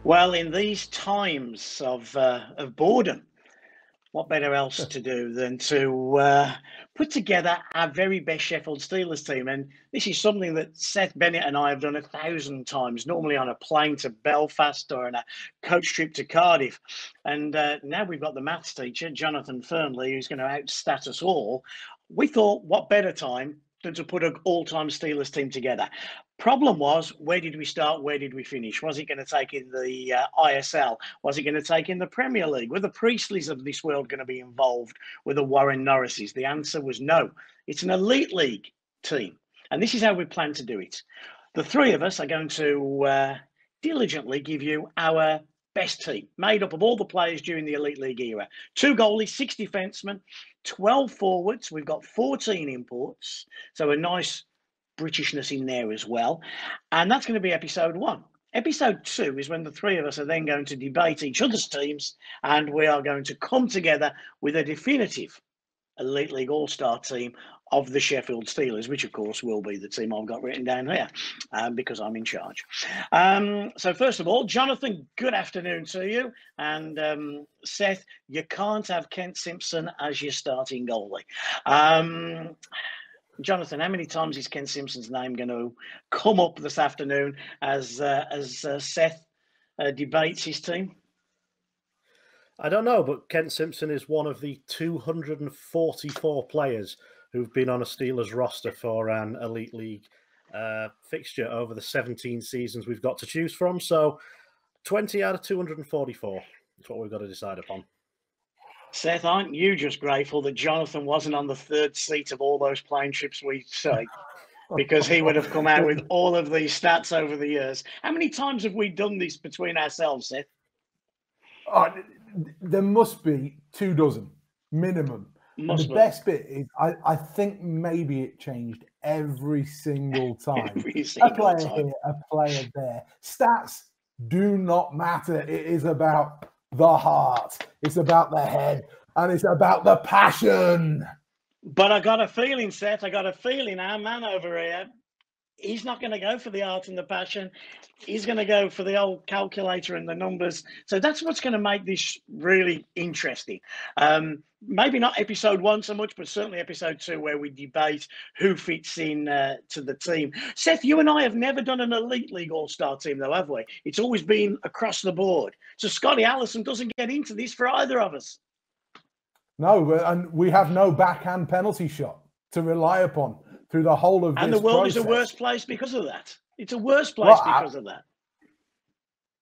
Well, in these times of boredom, what better else to do than to put together our very best Sheffield Steelers team? And this is something that Seth Bennett and I have done 1,000 times, normally on a plane to Belfast or on a coach trip to Cardiff. And now we've got the maths teacher, Jonathan Fearnley, who's going to outstat us all. We thought, what better time than to put an all-time Steelers team together? Problem was, where did we start? Where did we finish? Was it going to take in the ISL? Was it going to take in the Premier League? Were the Priestleys of this world going to be involved with the Warren Norrises? The answer was no. It's an Elite League team. And this is how we plan to do it. The three of us are going to diligently give you our best team, made up of all the players during the Elite League era. 2 goalies, 6 defensemen, 12 forwards. We've got 14 imports. So a nice Britishness in there as well. And that's going to be episode 1. Episode 2 is when the three of us are then going to debate each other's teams, and we are going to come together with a definitive Elite League All-Star team of the Sheffield Steelers, which of course will be the team I've got written down here because I'm in charge. So first of all, Jonathan, good afternoon to you. And Seth, you can't have Kent Simpson as your starting goalie. Jonathan, how many times is Ken Simpson's name going to come up this afternoon as Seth debates his team? I don't know, but Kent Simpson is one of the 244 players who've been on a Steelers roster for an Elite League fixture over the 17 seasons we've got to choose from. So 20 out of 244 is what we've got to decide upon. Seth, aren't you just grateful that Jonathan wasn't on the third seat of all those plane trips we take? Because he would have come out with all of these stats over the years. How many times have we done this between ourselves, Seth? There must be 24 minimum. The best bit is I think maybe it changed every single time. A player here, a player there. Stats do not matter. It is about the heart, it's about the head, and it's about the passion. But I got a feeling, Seth, our man over here, he's not going to go for the art and the passion. He's going to go for the old calculator and the numbers. So that's what's going to make this really interesting. Maybe not episode 1 so much, but certainly episode 2, where we debate who fits in to the team. Seth, you and I have never done an Elite League All-Star team, though, have we? It's always been across the board. So Scotty Allison doesn't get into this for either of us. No, and we have no backhand penalty shot to rely upon through the whole of this. And the world is a worse place because of that. It's a worse place because of that.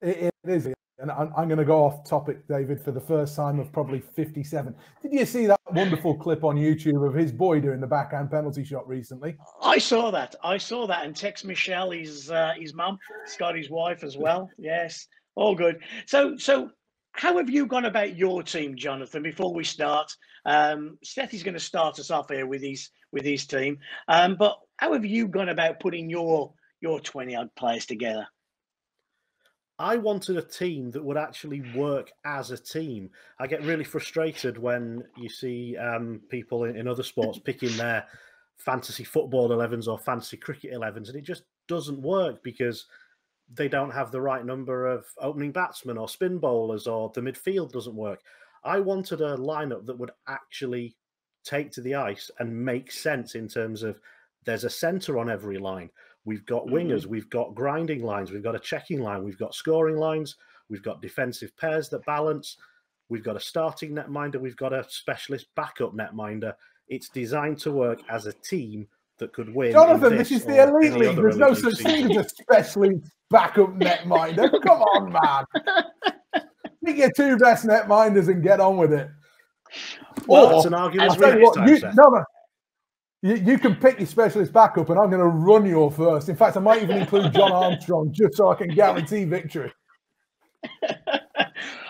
It is. And I'm going to go off topic, David, for the first time of probably 57. Did you see that wonderful clip on YouTube of his boy doing the backhand penalty shot recently? I saw that. And text Michelle, his mum, Scotty's wife as well. Yes, all good. So how have you gone about your team, Jonathan, before we start? Seth is going to start us off here with his team. But how have you gone about putting your 20-odd players together? I wanted a team that would actually work as a team. I get really frustrated when you see people in other sports picking their fantasy football 11s or fantasy cricket 11s, and it just doesn't work because they don't have the right number of opening batsmen or spin bowlers, or the midfield doesn't work. I wanted a lineup that would actually take to the ice and make sense in terms of there's a centre on every line. We've got wingers, we've got grinding lines, we've got a checking line, we've got scoring lines, we've got defensive pairs that balance, we've got a starting netminder, we've got a specialist backup netminder. It's designed to work as a team that could win. Jonathan, this is the Elite League. There's no such thing as a specialist backup netminder. Come on, man. Pick your 2 best netminders and get on with it. Well, that's an argument for next time, You can pick your specialist backup, and I'm going to run your first. In fact, I might even include John Armstrong just so I can guarantee victory.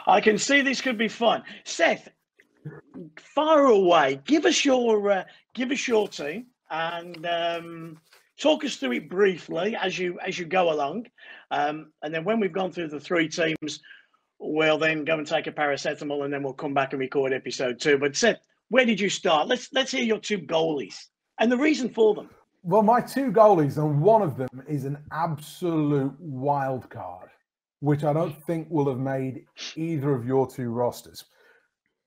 I can see this could be fun. Seth, far away. Give us your team and talk us through it briefly as you go along. And then when we've gone through the 3 teams, we'll then go and take a paracetamol, and then we'll come back and record episode 2. But Seth, where did you start? Let's hear your 2 goalies and the reason for them. Well, my 2 goalies, and one of them is an absolute wild card. which I don't think will have made either of your two rosters.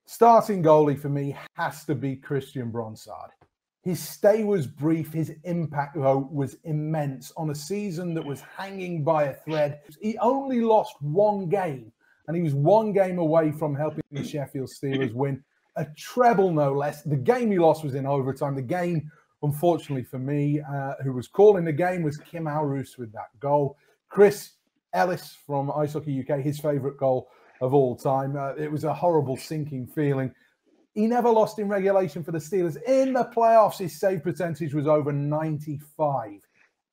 Starting goalie for me has to be Christian Bronsard. His stay was brief. His impact, though, was immense on a season that was hanging by a thread. He only lost one game, and he was one game away from helping the Sheffield Steelers win a treble, no less. The game he lost was in overtime. The game, unfortunately for me, who was calling the game, was Kim Aarhus with that goal. Chris Ellis from Ice Hockey UK, his favourite goal of all time. It was a horrible sinking feeling. He never lost in regulation for the Steelers. In the playoffs, his save percentage was over 95.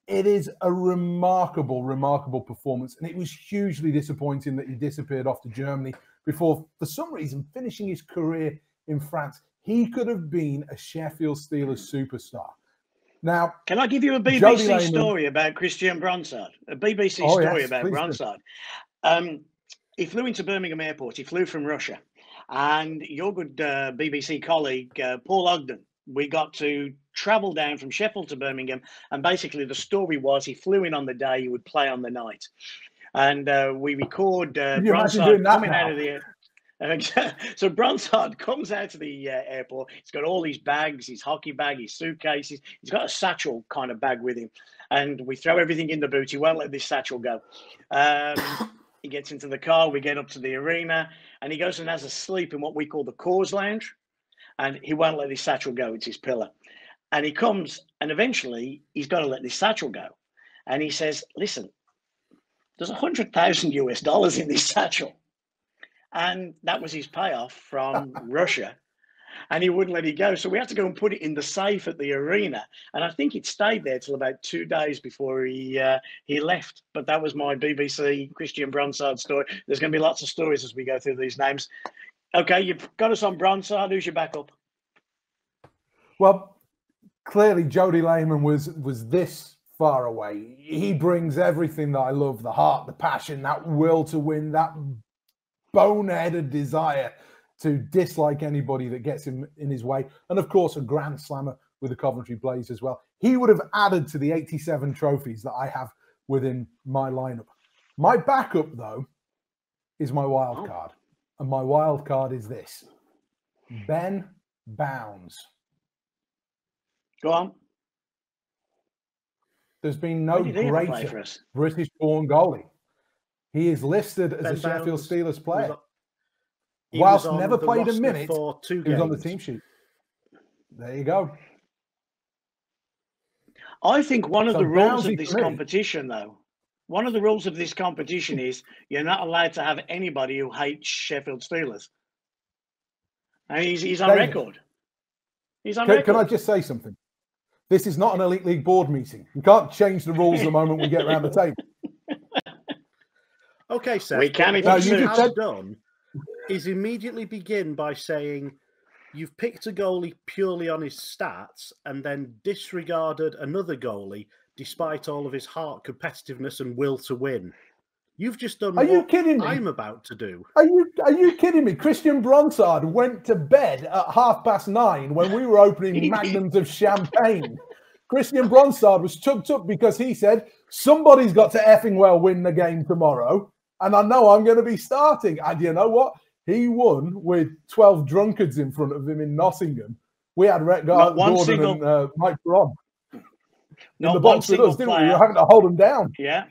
It is a remarkable, remarkable performance. And it was hugely disappointing that he disappeared off to Germany before, for some reason, finishing his career in France. He could have been a Sheffield Steelers superstar. Now, can I give you a BBC story about Christian Bronsard? A BBC story about Bronsard. He flew into Birmingham Airport. He flew from Russia. And your good BBC colleague, Paul Ogden, we got to travel down from Sheffield to Birmingham. And basically the story was he flew in on the day, he would play on the night. And we record Bronsard coming out of the air. So Bronsard comes out of the airport. He's got all these bags, his hockey bag, his suitcases. He's got a satchel kind of bag with him. And we throw everything in the boot. He won't let this satchel go. He gets into the car. We get up to the arena. And he goes and has a sleep in what we call the cause lounge. And he won't let his satchel go. It's his pillar. And he comes, and eventually he's got to let this satchel go. And he says, listen, there's $100,000 in this satchel. And that was his payoff from Russia. And he wouldn't let it go. So we had to go and put it in the safe at the arena. And I think it stayed there till about 2 days before he left. But that was my BBC Christian Bronsard story. There's going to be lots of stories as we go through these names. Okay, you've got us on Bronsard. Who's your backup? Well, clearly Jody Lehman was this far away. He brings everything that I love, the heart, the passion, that will to win, that boneheaded desire to dislike anybody that gets him in his way. And of course, a grand slammer with the Coventry Blaze as well. He would have added to the 87 trophies that I have within my lineup. My backup, though, is my wild card. And my wild card is this: Ben Bounds. Go on. There's been no greater British-born goalie. He is listed as a Sheffield Steelers player. Whilst never played a minute, he was on the team sheet. There you go. I think one of the rules of this competition, though, one of the rules of this competition is you're not allowed to have anybody who hates Sheffield Steelers. And he's on record. He's on record. Can I just say something? This is not an Elite League board meeting. You can't change the rules the moment we get around the table. Okay, Seth. We can if you have done is immediately begin by saying you've picked a goalie purely on his stats and then disregarded another goalie despite all of his heart, competitiveness, and will to win. You've just done what you kidding me? I'm about to do. Are you kidding me? Christian Bronsard went to bed at 9:30 when we were opening magnums of champagne. Christian Bronsard was chucked up because he said, somebody's got to effing well win the game tomorrow, and I know I'm going to be starting. And you know what? He won with 12 drunkards in front of him in Nottingham. We had Gordon and Mike Brown in the box with us, didn't we? We were having to hold them down. Yeah.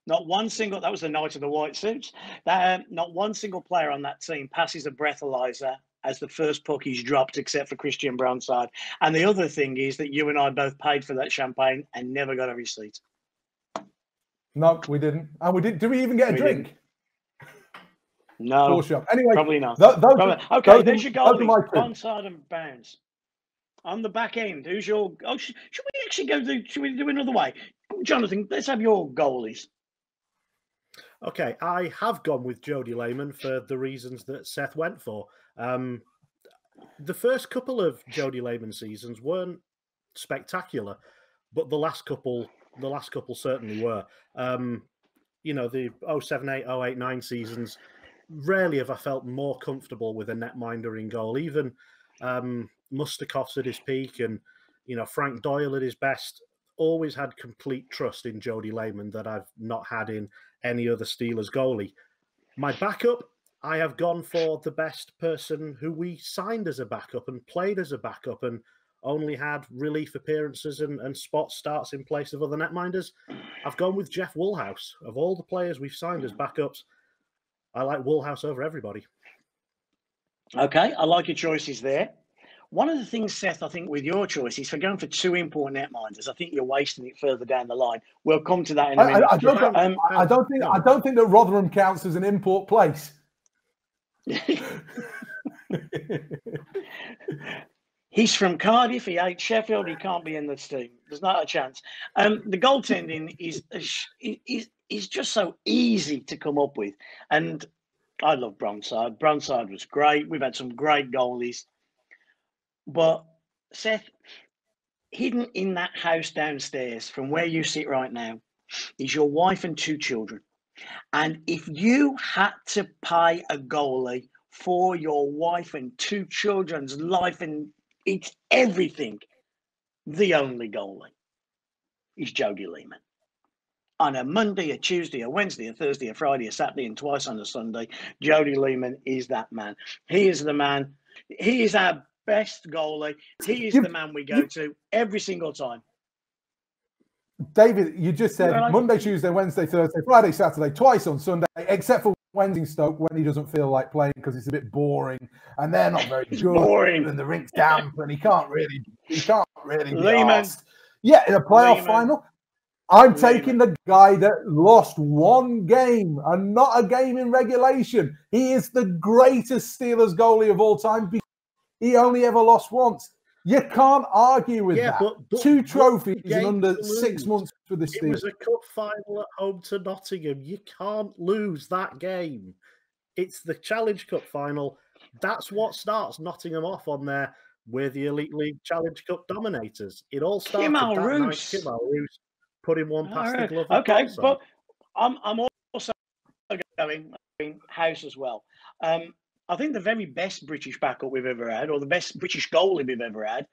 Not one single, that was the night of the white suits. Not one single player on that team passes a breathalyzer as the first puck is dropped, except for Christian Bronsard. And the other thing is that you and I both paid for that champagne and never got a receipt. No, we didn't. And we didn't. Did we even get a drink? Didn't. No. Anyway, probably not. Okay, there's your goalie, Bronsard and Bounds. On the back end, who's your... Oh, should we actually go do... Should we do another way? Jonathan, let's have your goalies. Okay, I have gone with Jody Lehman for the reasons that Seth went for. The first couple of Jody Lehman seasons weren't spectacular, but the last couple certainly were. You know, the 07-08, 08-09 seasons, rarely have I felt more comfortable with a netminder in goal. Even Mustakov's at his peak and, you know, Frank Doyle at his best. always had complete trust in Jody Lehman that I've not had in any other Steelers goalie. My backup, I have gone for the best person who we signed as a backup and played as a backup and only had relief appearances and spot starts in place of other netminders. I've gone with Jeff Woolhouse. Of all the players we've signed as backups, I like Woolhouse over everybody. Okay, I like your choices there. One of the things, Seth, I think with your choices, for going for two important netminders, I think you're wasting it further down the line. We'll come to that in a minute. I don't think that Rotherham counts as an import place. He's from Cardiff. He hates Sheffield. He can't be in this team. There's not a chance. The goaltending is just so easy to come up with, and I love Bronside. Bronside was great. We've had some great goalies. But, Seth, hidden in that house downstairs from where you sit right now is your wife and two children. And if you had to pay a goalie for your wife and two children's life and it's everything, the only goalie is Jody Lehman. On a Monday, a Tuesday, a Wednesday, a Thursday, a Friday, a Saturday, and twice on a Sunday, Jody Lehman is that man. He is the man. He is our best goalie. He is the man we go to every single time. David, you just said Monday, Tuesday, Wednesday, Thursday, Friday, Saturday, twice on Sunday, except for Wednesday Stoke when he doesn't feel like playing because it's a bit boring and they're not very good. Boring. And the rink's damp and he can't really Lehman. Yeah, in a playoff final, I'm taking the guy that lost one game and not a game in regulation. He is the greatest Steelers goalie of all time. He only ever lost once. You can't argue with that. But two trophies in under 6 months for the Steelers. It was a cup final at home to Nottingham. You can't lose that game. It's the Challenge Cup final. That's what starts Nottingham off on there. We're the Elite League Challenge Cup dominators. It all started that night. Kim Roos putting one past the glove. Okay, but I'm also going house as well. I think the very best British backup we've ever had, or the best British goalie we've ever had,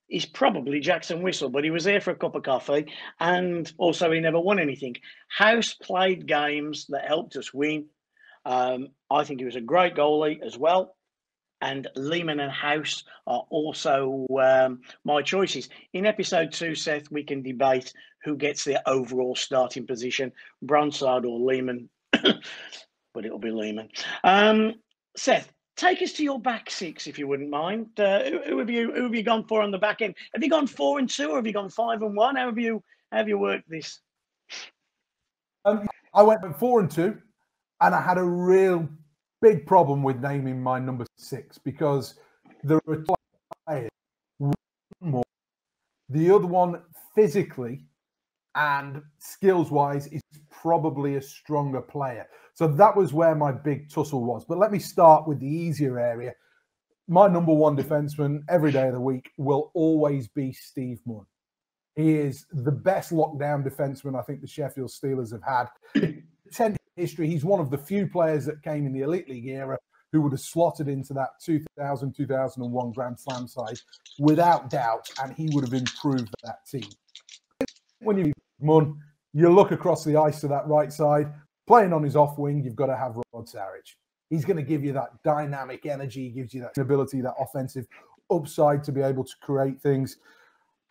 is probably Jackson Whistle. But he was there for a cup of coffee, and also he never won anything. House played games that helped us win. I think he was a great goalie as well. And Lehman and House are also my choices. In episode 2, Seth, we can debate who gets the overall starting position, Bronside or Lehman, but it'll be Lehman. Seth, take us to your back six, if you wouldn't mind. Who have you gone for on the back end? Have you gone 4 and 2, or have you gone 5 and 1? How have you worked this? I went 4 and 2, and I had a real big problem with naming my number 6 because there were two players, one more. The other one, physically and skills-wise, is probably a stronger player. So that was where my big tussle was. But let me start with the easier area. My number 1 defenseman every day of the week will always be Steve Munn. He is the best lockdown defenseman I think the Sheffield Steelers have had. 10 history. He's one of the few players that came in the Elite League era who would have slotted into that 2000-2001 Grand Slam side without doubt, and he would have improved that team. When you Munn, you look across the ice to that right side, playing on his off wing, you've got to have Rod Sarich. He's going to give you that dynamic energy, he gives you that ability, that offensive upside to be able to create things.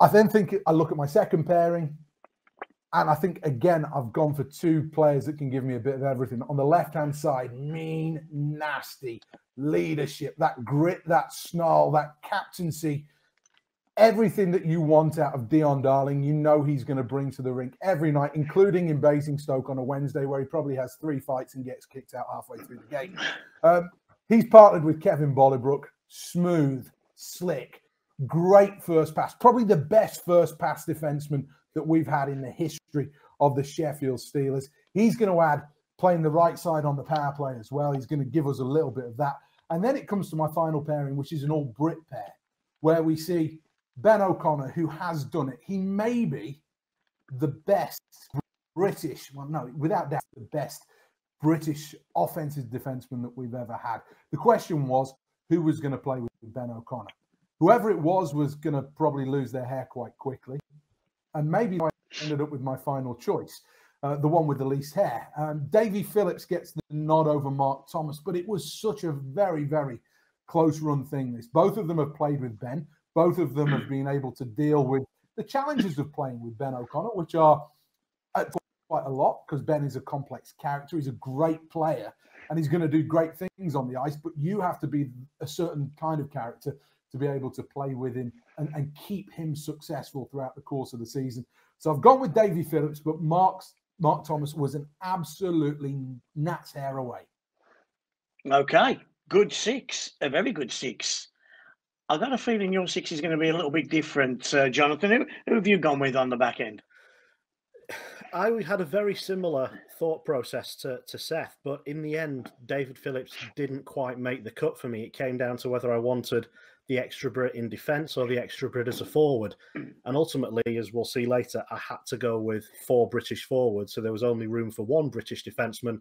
I then think I look at my second pairing, and I think, again, I've gone for 2 players that can give me a bit of everything. On the left-hand side, mean, nasty, leadership, that grit, that snarl, that captaincy, everything that you want out of Dion Darling, you know he's going to bring to the rink every night, including in Basingstoke on a Wednesday where he probably has 3 fights and gets kicked out halfway through the game. He's partnered with Kevin Bollybrook, smooth, slick, great first pass, probably the best first pass defenseman that we've had in the history of the Sheffield Steelers. He's going to add playing the right side on the power play as well. He's going to give us a little bit of that. And then it comes to my final pairing, which is an all-Brit pair, where we see Ben O'Connor, who has done it. He may be the best British, well, no, without doubt, the best British offensive defenseman that we've ever had. The question was, who was going to play with Ben O'Connor? Whoever it was going to probably lose their hair quite quickly. and maybe I ended up with my final choice, the one with the least hair. Davy Phillips gets the nod over Mark Thomas, but it was such a very, very close run thing. Both of them have played with Ben. Both of them have been able to deal with the challenges of playing with Ben O'Connor, which are quite a lot, because Ben is a complex character. He's a great player and he's going to do great things on the ice, but you have to be a certain kind of character to be able to play with him and keep him successful throughout the course of the season. So I've gone with Davy Phillips, but Mark Thomas was an absolutely gnat's hair away. Okay, good 6, a very good 6. I've got a feeling your 6 is going to be a little bit different, Jonathan. Who have you gone with on the back end? I had a very similar thought process to Seth, but in the end, David Phillips didn't quite make the cut for me. It came down to whether I wanted the extra Brit in defence or the extra Brit as a forward. And ultimately, as we'll see later, I had to go with 4 British forwards, so there was only room for 1 British defenceman,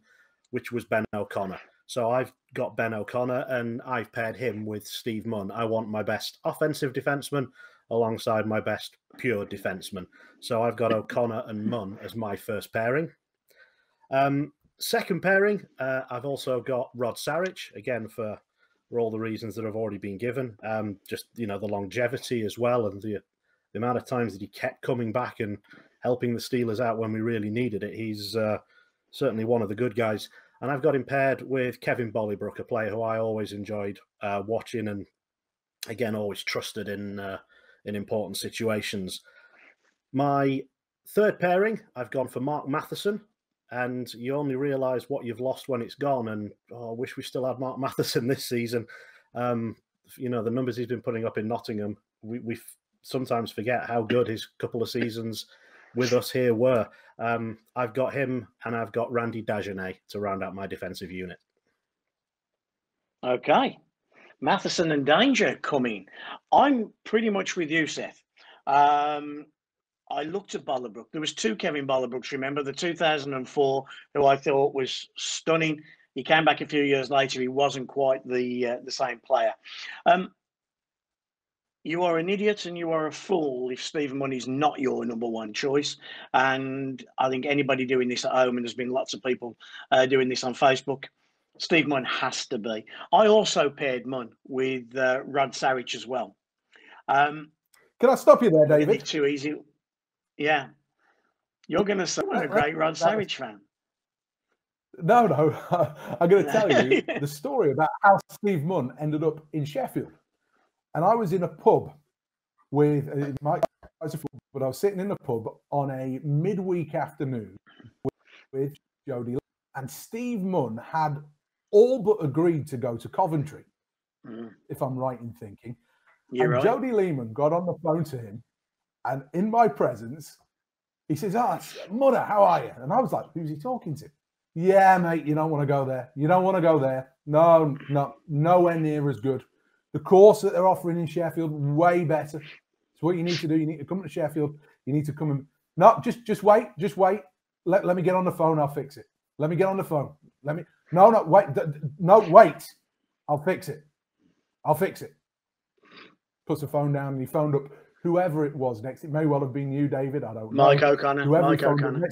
which was Ben O'Connor. So I've got Ben O'Connor, and I've paired him with Steve Munn. I want my best offensive defenceman alongside my best pure defenceman. So I've got O'Connor and Munn as my first pairing. Second pairing, I've also got Rod Sarich, again, for all the reasons that have already been given. Just, the longevity as well, and the amount of times that he kept coming back and helping the Steelers out when we really needed it. He's certainly one of the good guys. And I've got him paired with Kevin Bollybrook, a player who I always enjoyed watching and, again, always trusted in important situations. My third pairing, I've gone for Mark Matheson, and you only realise what you've lost when it's gone. And I wish we still had Mark Matheson this season. The numbers he's been putting up in Nottingham, we sometimes forget how good his couple of seasons with us here were. I've got him, and I've got Randy Dagenais to round out my defensive unit. Okay. Matheson and Danger coming. I'm pretty much with you, Seth. I looked at Bollybrook. There was 2 Kevin Bollybrooks, remember, the 2004, who I thought was stunning. He came back a few years later. He wasn't quite the same player. You are an idiot and you are a fool if Stephen Munn is not your number 1 choice. And I think anybody doing this at home, and there's been lots of people doing this on Facebook, Steve Munn has to be. I also paired Munn with Rod Sarich as well. Can I stop you there, David? Too easy. Yeah. You're going to say I'm a great Rod Sarich fan. No. I'm going to tell you the story about how Steve Munn ended up in Sheffield. And I was in a pub with Mike, but I was sitting in a pub on a midweek afternoon with Jody, and Steve Munn had all but agreed to go to Coventry, if I'm right in thinking. You're right. Jody Lehman got on the phone to him, and in my presence, he says, Mudder, how are you? And I was like, who's he talking to? Yeah, mate, you don't want to go there. You don't want to go there. No, nowhere near as good. The course that they're offering in Sheffield, way better. So what you need to do, you need to come to Sheffield. You need to come and... No, just wait. Let me get on the phone. I'll fix it. Let me get on the phone. No, wait. I'll fix it. Puts the phone down, and he phoned up whoever it was next. It may well have been you, David. I don't know. Mike O'Connor.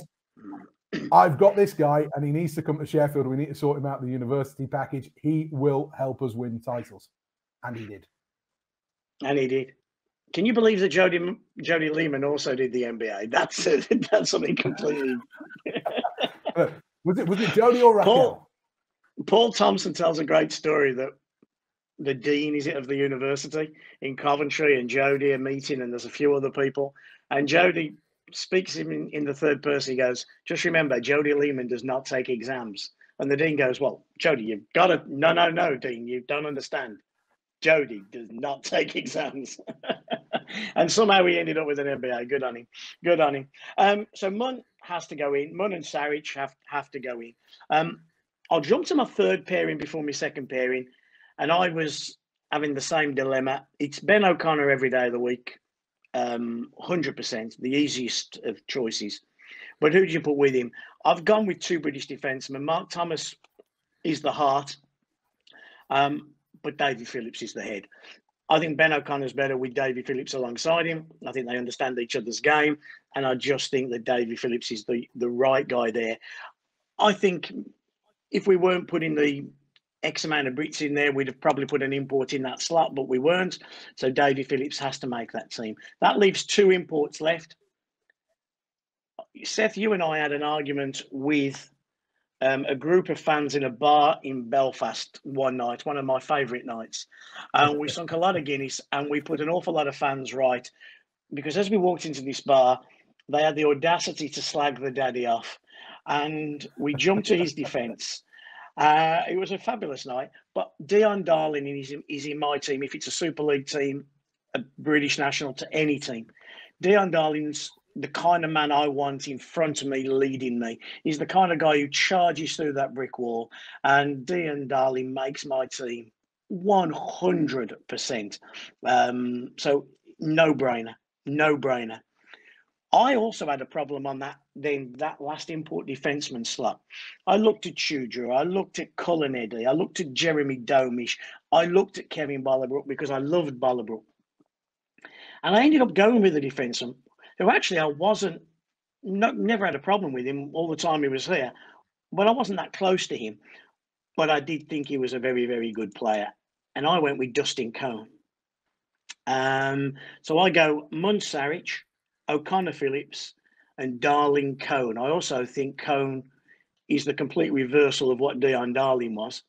I've got this guy, and he needs to come to Sheffield. We need to sort him out the university package. He will help us win titles. And he did. Can you believe that Jody Lehman also did the NBA? That's something completely... Was it Jody or Raquel? Paul Thompson tells a great story that the dean of the university in Coventry and Jody are meeting, and there's a few other people, and Jody speaks him in the third person. He goes, just remember, Jody Lehman does not take exams. And the dean goes, well, Jody, you've got to... No, Dean, you don't understand. Jody does not take exams. And somehow he ended up with an MBA. Good on him. So Munn has to go in. Munn and Sarich have to go in. I'll jump to my third pairing before my second pairing. And I was having the same dilemma. It's Ben O'Connor every day of the week. 100%, the easiest of choices. But who do you put with him? I've gone with 2 British defensemen. Mark Thomas is the heart. But Davy Phillips is the head. I think Ben O'Connor's better with Davy Phillips alongside him. I think they understand each other's game. And I just think that Davy Phillips is the right guy there. I think if we weren't putting the X amount of Brits in there, we'd have probably put an import in that slot, but we weren't. So Davy Phillips has to make that team. That leaves 2 imports left. Seth, you and I had an argument with a group of fans in a bar in Belfast one night, one of my favourite nights. And we sunk a lot of Guinness and we put an awful lot of fans right. Because as we walked into this bar, they had the audacity to slag the daddy off. And we jumped to his defence. It was a fabulous night. But Dion Darling is in my team. If it's a Super League team, a British national, to any team. Dion Darling's the kind of man I want in front of me, leading me. He's the kind of guy who charges through that brick wall. And Dion Darling makes my team 100%. So no-brainer. No-brainer. I also had a problem on that last import defenseman slot. I looked at Tudor, I looked at Cullen Edley, I looked at Jeremy Domish, I looked at Kevin Bollebrook because I loved Bollebrook. And I ended up going with the defenseman who actually I never had a problem with him all the time he was here, but I wasn't that close to him. But I did think he was a very, very good player. And I went with Dustin Cohn. So I go Munsarich, O'Connor Phillips, and Darling Cohn. I also think Cohn is the complete reversal of what Dion Darling was.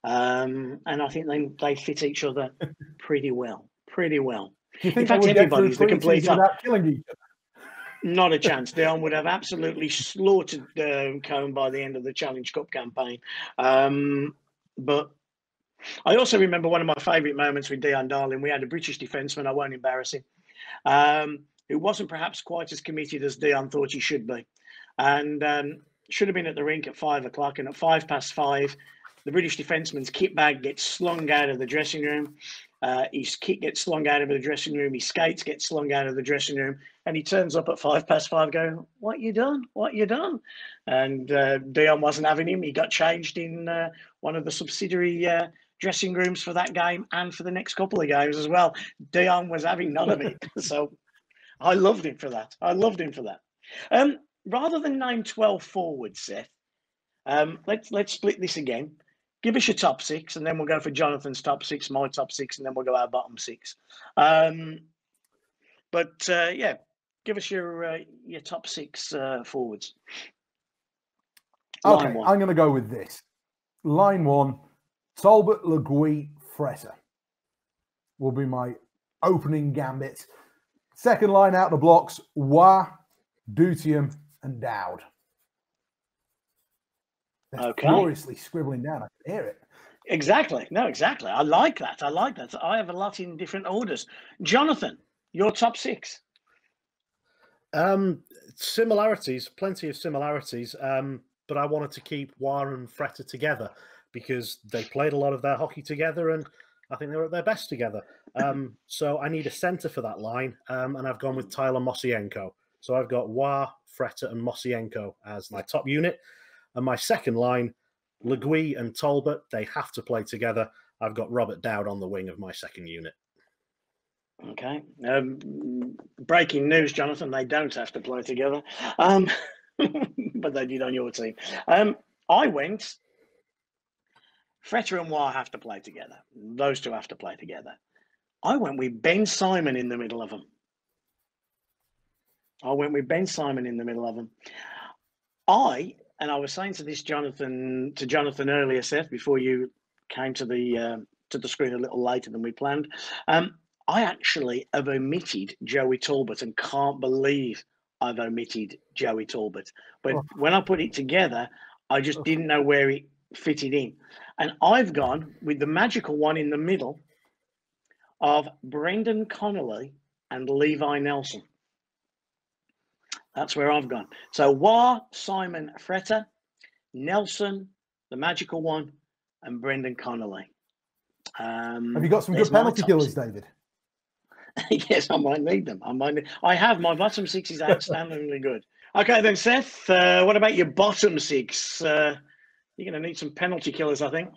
And I think they fit each other pretty well. Pretty well. Do you think in fact, everybody's the complete without killing each other? Not a chance. Dion would have absolutely slaughtered Cohn by the end of the Challenge Cup campaign. But I also remember one of my favourite moments with Dion Darling. We had a British defenceman, I won't embarrass him, who wasn't perhaps quite as committed as Dion thought he should be. And should have been at the rink at 5 o'clock. And at 5:05, the British defenceman's kit bag gets slung out of the dressing room. His kit gets slung out of the dressing room. His skates get slung out of the dressing room. And he turns up at 5:05 going, "What you done? What you done?" And Dion wasn't having him. He got changed in one of the subsidiary dressing rooms for that game and for the next couple of games as well. Dion was having none of it. So I loved him for that. Rather than name 12 forwards, Seth, let's split this again. Give us your top 6, and then we'll go for Jonathan's top 6, my top 6, and then we'll go our bottom 6. Yeah, give us your top 6 forwards. Okay, I'm going to go with this. Line 1, Talbot, Legui, Fretter will be my opening gambit. Second line out the blocks, Wah, Dutium, and Dowd. They're gloriously scribbling down. I can hear it. Exactly. No, exactly. I like that. I have a lot in different orders. Jonathan, your top 6. Similarities, plenty of similarities. But I wanted to keep Wah and Fretter together because they played a lot of their hockey together, and I think they were at their best together. So I need a centre for that line, and I've gone with Tyler Mosienko. So I've got Wah, Fretter, and Mosienko as my top unit. And my second line, Legui and Talbot, they have to play together. I've got Robert Dowd on the wing of my second unit. Okay. Breaking news, Jonathan, they don't have to play together. But they did on your team. I went, Fretter and Wah have to play together. Those two have to play together. I went with Ben Simon in the middle of them. And I was saying to Jonathan earlier, Seth, before you came to the screen a little later than we planned. I actually have omitted Joey Talbot and can't believe I've omitted Joey Talbot. But when I put it together, I just didn't know where it fitted in. And I've gone with the magical one in the middle of Brendan Connolly and Levi Nelson. That's where I've gone. So Wah, Simon, Fretter, Nelson, the magical one, and Brendan Connolly. Have you got some good penalty killers, David? Yes, I might need them. I have. My bottom 6 is outstandingly good. Okay, then, Seth, what about your bottom 6? You're going to need some penalty killers, I think.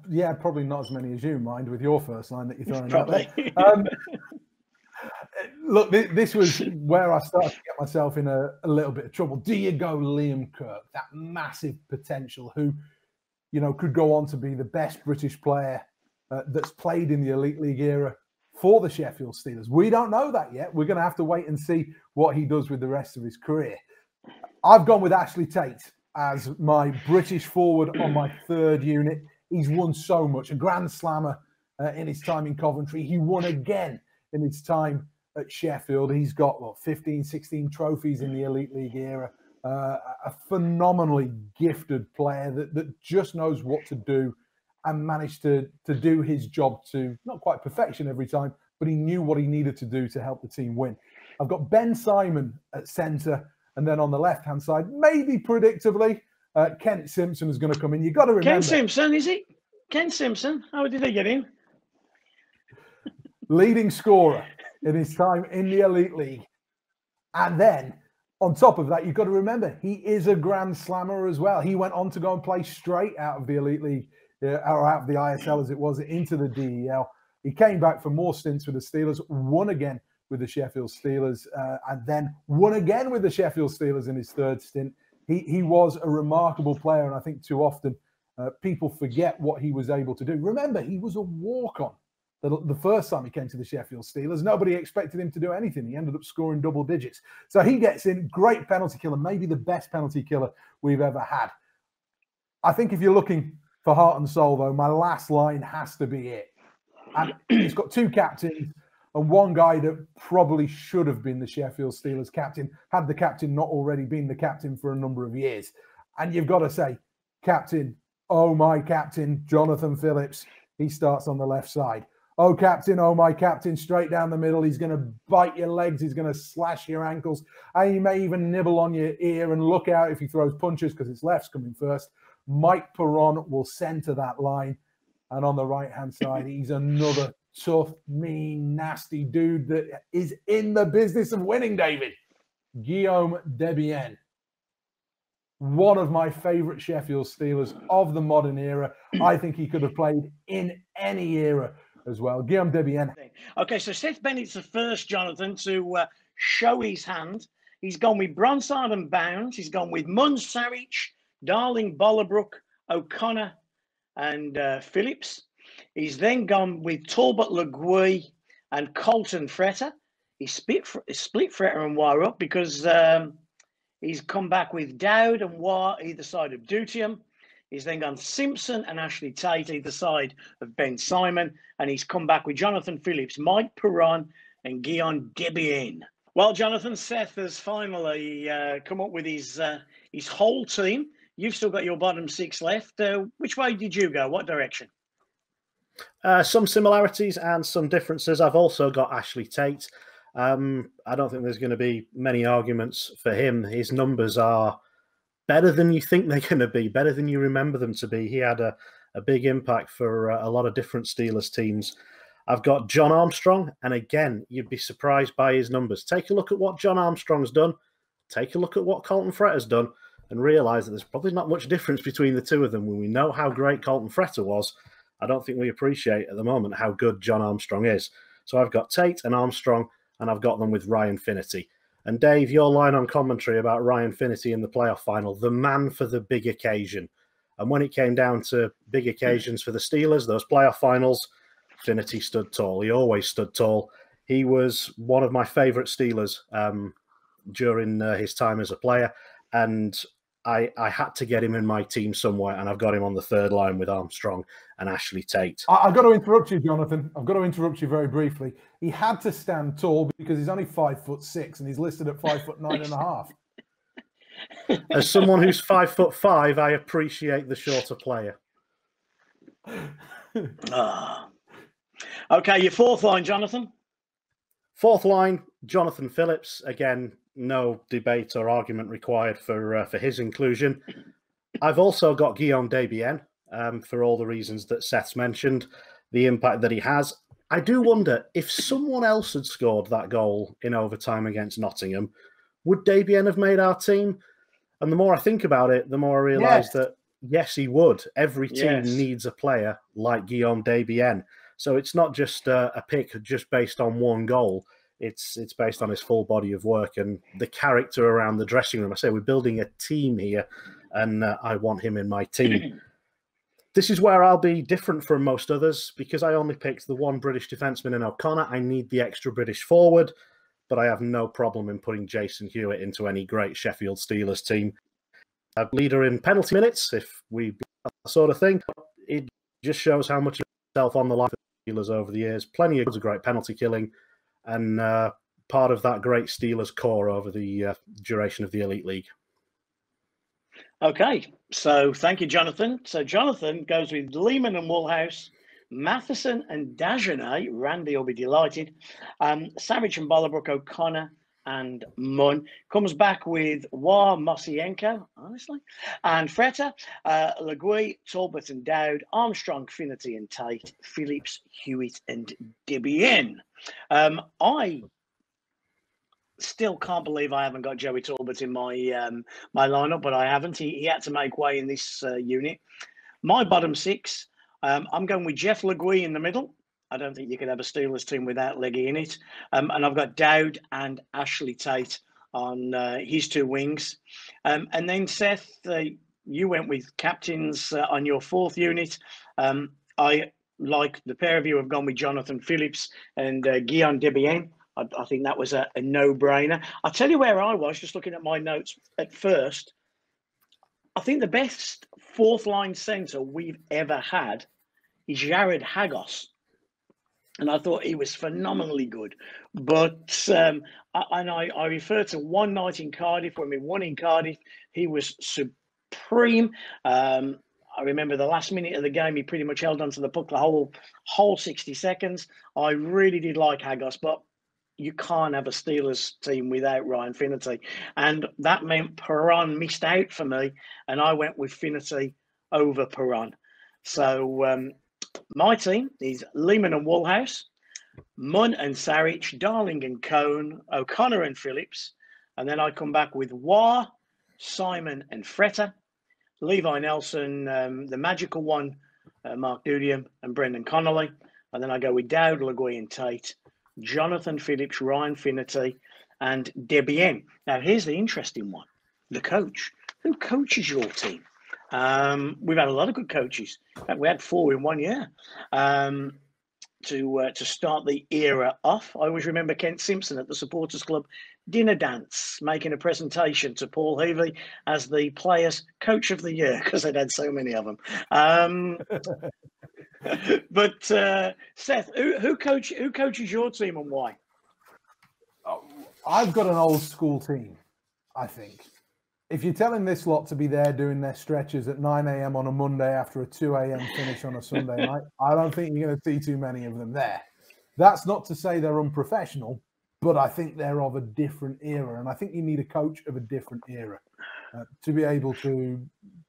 Yeah, probably not as many as you, mind, with your first line that you're throwing Probably. out there. Look, this was where I started to get myself in a little bit of trouble. Do you go Liam Kirk, that massive potential who, you know, could go on to be the best British player that's played in the Elite League era for the Sheffield Steelers? We don't know that yet. We're going to have to wait and see what he does with the rest of his career. I've gone with Ashley Tate as my British forward on my third unit. He's won so much. A Grand Slammer in his time in Coventry. He won again in his time at Sheffield. He's got, 15, 16 trophies in the Elite League era. A phenomenally gifted player that just knows what to do and managed to do his job to not quite perfection every time, but he knew what he needed to do to help the team win. I've got Ben Simon at centre, and then on the left-hand side, maybe predictably, Kent Simpson is going to come in. You've got to remember. Ken Simpson, is it? Ken Simpson. How did he get in? Leading scorer in his time in the Elite League. And then, on top of that, you've got to remember, he is a Grand Slammer as well. He went on to go and play straight out of the Elite League, or out of the ISL as it was, into the DEL. He came back for more stints with the Steelers, won again with the Sheffield Steelers, and then won again with the Sheffield Steelers in his third stint. He was a remarkable player, and I think too often people forget what he was able to do. Remember, he was a walk-on the first time he came to the Sheffield Steelers. Nobody expected him to do anything. He ended up scoring double digits. So he gets in, great penalty killer, maybe the best penalty killer we've ever had. I think if you're looking for heart and soul, though, my last line has to be it. And it's got two captains and one guy that probably should have been the Sheffield Steelers captain, had the captain not already been the captain for a number of years. And you've got to say, captain, oh my captain, Jonathan Phillips. He starts on the left side. Oh, captain, oh, my captain, straight down the middle. He's going to bite your legs. He's going to slash your ankles. And he may even nibble on your ear, and look out if he throws punches because his left's coming first. Mike Perron will centre that line. And on the right-hand side, he's another tough, mean, nasty dude that is in the business of winning, David. Guillaume Debienne. One of my favourite Sheffield Steelers of the modern era. I think he could have played in any era as well. Guillaume Debienne. Okay, so Seth Bennett's the first, Jonathan, to show his hand. He's gone with Bronsard and Bounds. He's gone with Munn, Sarich, Darling, Bollebrook, O'Connor, and Phillips. He's then gone with Talbot, Legui, and Colton Fretter. He split Fretter and War up because he's come back with Dowd and War either side of Dutium. He's then gone Simpson and Ashley Tate either side of Ben Simon. And he's come back with Jonathan Phillips, Mike Perron, and Guillaume Debienne. Well, Jonathan, Seth has finally come up with his whole team. You've still got your bottom six left. Which way did you go? What direction? Some similarities and some differences. I've also got Ashley Tate. I don't think there's going to be many arguments for him. His numbers are better than you think they're going to be, better than you remember them to be. He had a big impact for a lot of different Steelers teams. I've got John Armstrong, and again, you'd be surprised by his numbers. Take a look at what John Armstrong's done. Take a look at what Colton Fretter's done, and realise that there's probably not much difference between the two of them. When we know how great Colton Fretter was, I don't think we appreciate at the moment how good John Armstrong is. So I've got Tate and Armstrong, and I've got them with Ryan Finnerty. And Dave, your line on commentary about Ryan Finnerty in the playoff final, the man for the big occasion. And when it came down to big occasions for the Steelers, those playoff finals, Finnerty stood tall. He always stood tall. He was one of my favourite Steelers during his time as a player. And I had to get him in my team somewhere, and I've got him on the third line with Armstrong and Ashley Tate. I've got to interrupt you, Jonathan. I've got to interrupt you very briefly. He had to stand tall because he's only 5'6" and he's listed at 5'9.5". As someone who's 5'5", I appreciate the shorter player. Okay, your fourth line, Jonathan. Fourth line, Jonathan Phillips. Again, no debate or argument required for his inclusion. I've also got Guillaume Debienne for all the reasons that Seth's mentioned, the impact that he has. I do wonder if someone else had scored that goal in overtime against Nottingham, would Debienne have made our team? And the more I think about it, the more I realise that Yes, he would. Every team needs a player like Guillaume Debienne. So it's not just a pick just based on one goal. It's based on his full body of work and the character around the dressing room. I say we're building a team here, and I want him in my team. This is where I'll be different from most others because I only picked the one British defenseman in O'Connor. I need the extra British forward, but I have no problem in putting Jason Hewitt into any great Sheffield Steelers team. A leader in penalty minutes, if we that sort of thing. It just shows how much himself on the line for the Steelers over the years. Plenty of great penalty killing, and part of that great Steelers core over the duration of the Elite League. Okay, so thank you, Jonathan. So Jonathan goes with Lehman and Woolhouse, Matheson and Dagenais. Randy will be delighted. Savage and Bollebrook, O'Connor and Munn. Comes back with War, Mosienko, honestly, and Freta, Legui, Talbot and Dowd, Armstrong, Finnerty and Tate, Phillips, Hewitt and Debienne. I still can't believe I haven't got Joey Talbot in my my lineup, but I haven't. He had to make way in this unit. My bottom six, I'm going with Jeff Legui in the middle. I don't think you could have a Steelers team without Leggy in it. And I've got Dowd and Ashley Tate on his two wings. And then, Seth, you went with captains on your fourth unit. I, like the pair of you, have gone with Jonathan Phillips and Guillaume Debienne. I think that was a no-brainer. I'll tell you where I was, just looking at my notes at first. I think the best fourth-line centre we've ever had is Jared Hagos. And I thought he was phenomenally good. But I refer to one night in Cardiff, when we won in Cardiff. He was supreme. I remember the last minute of the game, he pretty much held onto the puck the whole 60 seconds. I really did like Hagos, but you can't have a Steelers team without Ryan Finnerty. And that meant Perron missed out for me, and I went with Finnerty over Perron. So my team is Lehman and Woolhouse, Munn and Sarich, Darling and Cohn, O'Connor and Phillips. And then I come back with War, Simon and Freta, Levi Nelson, the magical one, Mark Dudium and Brendan Connolly. And then I go with Dowd, Legui and Tate, Jonathan Phillips, Ryan Finnerty, and Debienne. Now, here's the interesting one. The coach. Who coaches your team? We've had a lot of good coaches. In fact, we had 4 in 1 year to start the era off. I always remember Kent Simpson at the Supporters Club dinner dance, making a presentation to Paul Heavey as the Players Coach of the Year, because they'd had so many of them. But Seth, who coaches your team and why? I've got an old school team, I think. If you're telling this lot to be there doing their stretches at 9 a.m. on a Monday after a 2 a.m. finish on a Sunday night, I don't think you're going to see too many of them there. That's not to say they're unprofessional, but I think they're of a different era. And I think you need a coach of a different era to be able to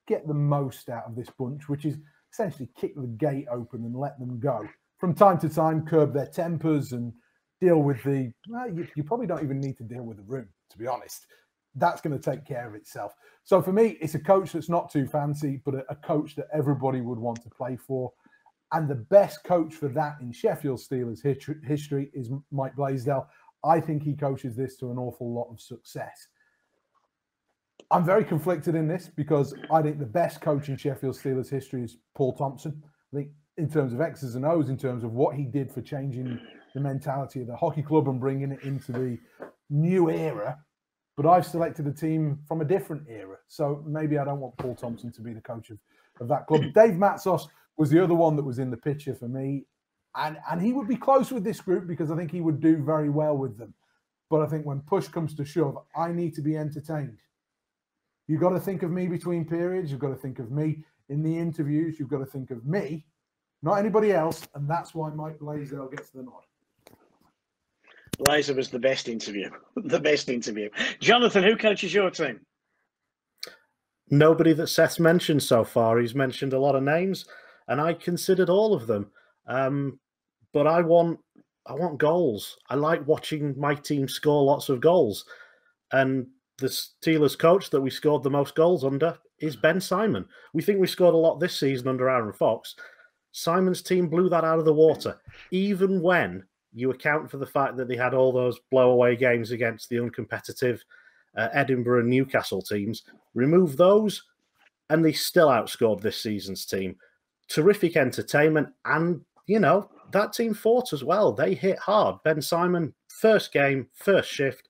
get the most out of this bunch, which is essentially kick the gate open and let them go. From time to time, curb their tempers and deal with the... Well, you probably don't even need to deal with the room, to be honest. That's going to take care of itself. So for me, it's a coach that's not too fancy, but a coach that everybody would want to play for. And the best coach for that in Sheffield Steelers history is Mike Blaisdell. I think he coaches this to an awful lot of success. I'm very conflicted in this because I think the best coach in Sheffield Steelers history is Paul Thompson. I think in terms of X's and O's, in terms of what he did for changing the mentality of the hockey club and bringing it into the new era. But I've selected a team from a different era. So maybe I don't want Paul Thompson to be the coach of that club. Dave Matsos was the other one that was in the picture for me. And he would be close with this group because I think he would do very well with them. But I think when push comes to shove, I need to be entertained. You've got to think of me between periods. You've got to think of me in the interviews. You've got to think of me, not anybody else. And that's why Mike Blaisdell gets the nod. Blazer was the best interview. The best interview. Jonathan, who coaches your team? Nobody that Seth's mentioned so far. He's mentioned a lot of names, and I considered all of them. But I want goals. I like watching my team score lots of goals. And the Steelers coach that we scored the most goals under is Ben Simon. We think we scored a lot this season under Aaron Fox. Simon's team blew that out of the water, even when you account for the fact that they had all those blow-away games against the uncompetitive Edinburgh and Newcastle teams. Remove those, and they still outscored this season's team. Terrific entertainment, and, you know, that team fought as well. They hit hard. Ben Simon, first game, first shift,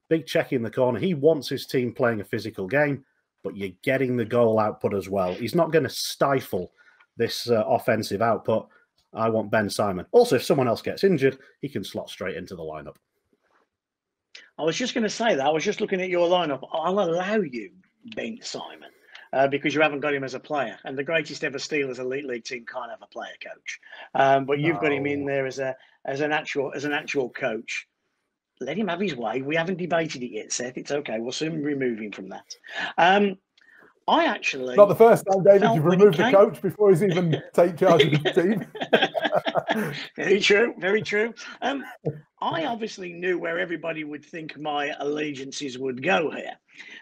big check in the corner. He wants his team playing a physical game, but you're getting the goal output as well. He's not going to stifle this offensive output. I want Ben Simon. Also, if someone else gets injured, he can slot straight into the lineup. I was just going to say that. I was just looking at your lineup. I'll allow you Ben Simon because you haven't got him as a player. And the greatest ever Steelers Elite League team can't have a player coach. But you've got him in there as an actual coach. Let him have his way. We haven't debated it yet, Seth. It's okay. We'll soon remove him from that. I actually... Not the first time, David, you've removed the coach before he's even take charge of the team. Very true, very true. I obviously knew where everybody would think my allegiances would go here.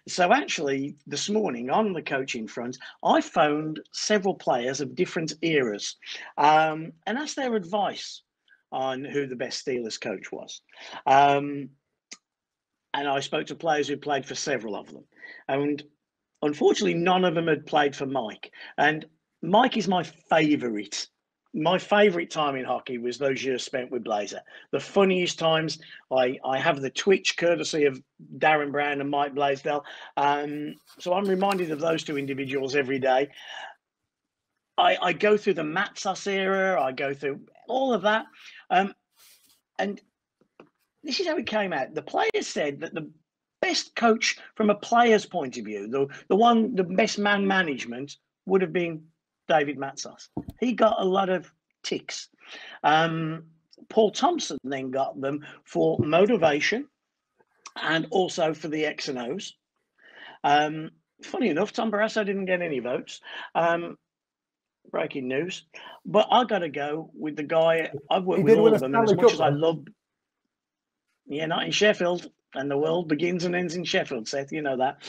So actually, this morning on the coaching front, I phoned several players of different eras and asked their advice on who the best Steelers coach was. And I spoke to players who played for several of them. And unfortunately, none of them had played for Mike. And Mike is my favourite. My favourite time in hockey was those years spent with Blazer. The funniest times. I have the Twitch courtesy of Darren Brown and Mike Blaisdell. So I'm reminded of those two individuals every day. I go through the Matsos era. I go through all of that. And this is how it came out. The players said that the best coach from a player's point of view, the best man management would have been David Matsos. He got a lot of ticks. Paul Thompson then got them for motivation and also for the X and O's. Funny enough, Tom Barrasso didn't get any votes. Breaking news. But I got to go with the guy. I've worked with all of them, and as much as I love... Yeah, not in Sheffield. And the world begins and ends in Sheffield, Seth. You know that.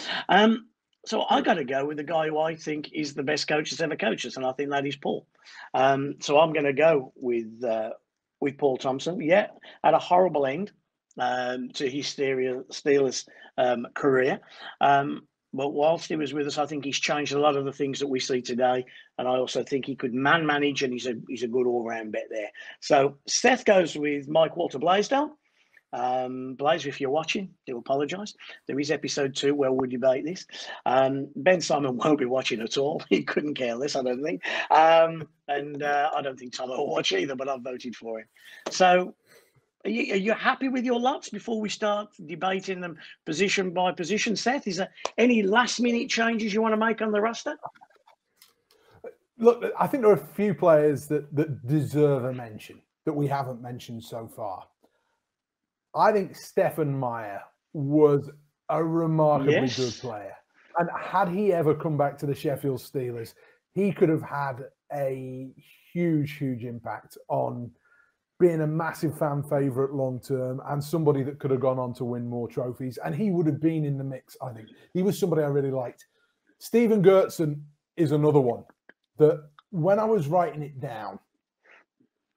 So I got to go with the guy who I think is the best coach that's ever coached us, and I think that is Paul. So I'm going to go with Paul Thompson. Yeah, had a horrible end to his Steelers career. But whilst he was with us, I think he's changed a lot of the things that we see today. And I also think he could manage, and he's a good all-round bet there. So Seth goes with Mike Walter Blaisdell. Blaze, if you're watching, do apologise. There is episode 2 where we debate this. Ben Simon won't be watching at all. He couldn't care less, I don't think. And I don't think Tom will watch either, but I've voted for him. So are you happy with your lots before we start debating them position by position? Seth, is there any last-minute changes you want to make on the roster? Look, I think there are a few players that deserve a mention that we haven't mentioned so far. I think Stephen Meyer was a remarkably good player. And had he ever come back to the Sheffield Steelers, he could have had a huge, huge impact on being a massive fan favourite long term and somebody that could have gone on to win more trophies. And he would have been in the mix, I think. He was somebody I really liked. Stephen Gertson is another one that when I was writing it down,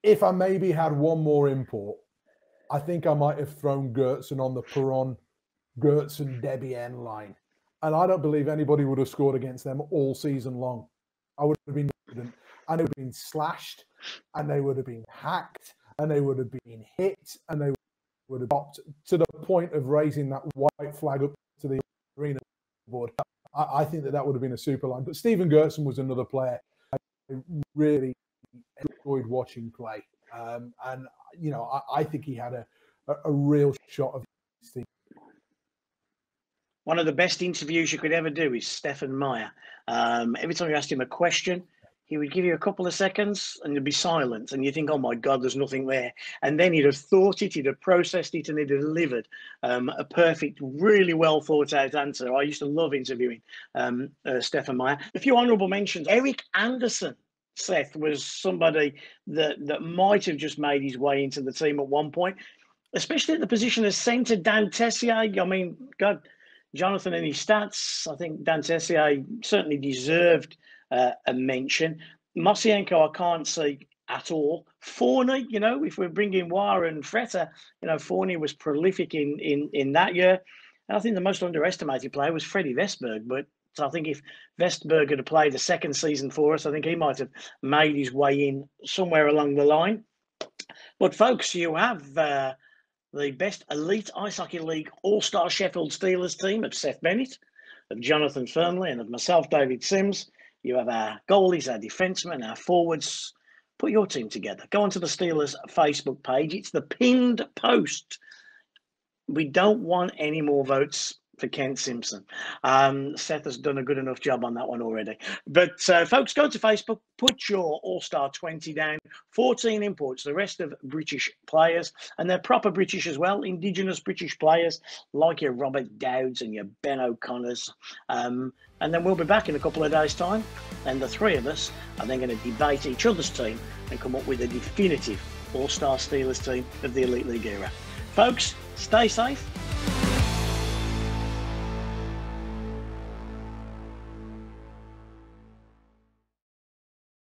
if I maybe had one more import, I think I might have thrown Gertson on the Perron, Gertson, Debian line. And I don't believe anybody would have scored against them all season long. I would have been, and they would have been slashed, and they would have been hacked, and they would have been hit, and they would have got to the point of raising that white flag up to the arena board. I think that would have been a super line. But Stephen Gertson was another player I really enjoyed watching play. And, you know, I think he had a real shot of his team. One of the best interviews you could ever do is Stephen Meyer. Every time you asked him a question, he would give you a couple of seconds and there'd be silence. And you think, oh, my God, there's nothing there. And then he'd have thought it, he'd have processed it, and he'd have delivered a perfect, really well thought out answer. I used to love interviewing Stephen Meyer. A few honourable mentions. Eric Anderson, Seth, was somebody that might have just made his way into the team at one point, especially at the position of centre. Dan Tessier, I mean, God, Jonathan and his stats, I think Dan Tessier certainly deserved a mention. Mosienko, I can't see at all. Fearnley, you know, if we're bringing Wara and Fretter, you know, Fearnley was prolific in that year. And I think the most underestimated player was Freddie Vestberg. But I think if Vestberg had played a second season for us, I think he might have made his way in somewhere along the line. But folks, you have the best elite Ice Hockey League All-Star Sheffield Steelers team of Seth Bennett, of Jonathan Fearnley, and of myself, David Sims. You have our goalies, our defensemen, our forwards. Put your team together. Go onto the Steelers Facebook page. It's the pinned post. We don't want any more votes for Kent Simpson. Seth has done a good enough job on that one already. But folks, go to Facebook, put your All-Star 20 down, 14 imports, the rest of British players, and they're proper British as well, Indigenous British players like your Robert Dowds and your Ben O'Connors. And then we'll be back in a couple of days' time, and the three of us are then going to debate each other's team and come up with a definitive All-Star Steelers team of the Elite League era. Folks, stay safe.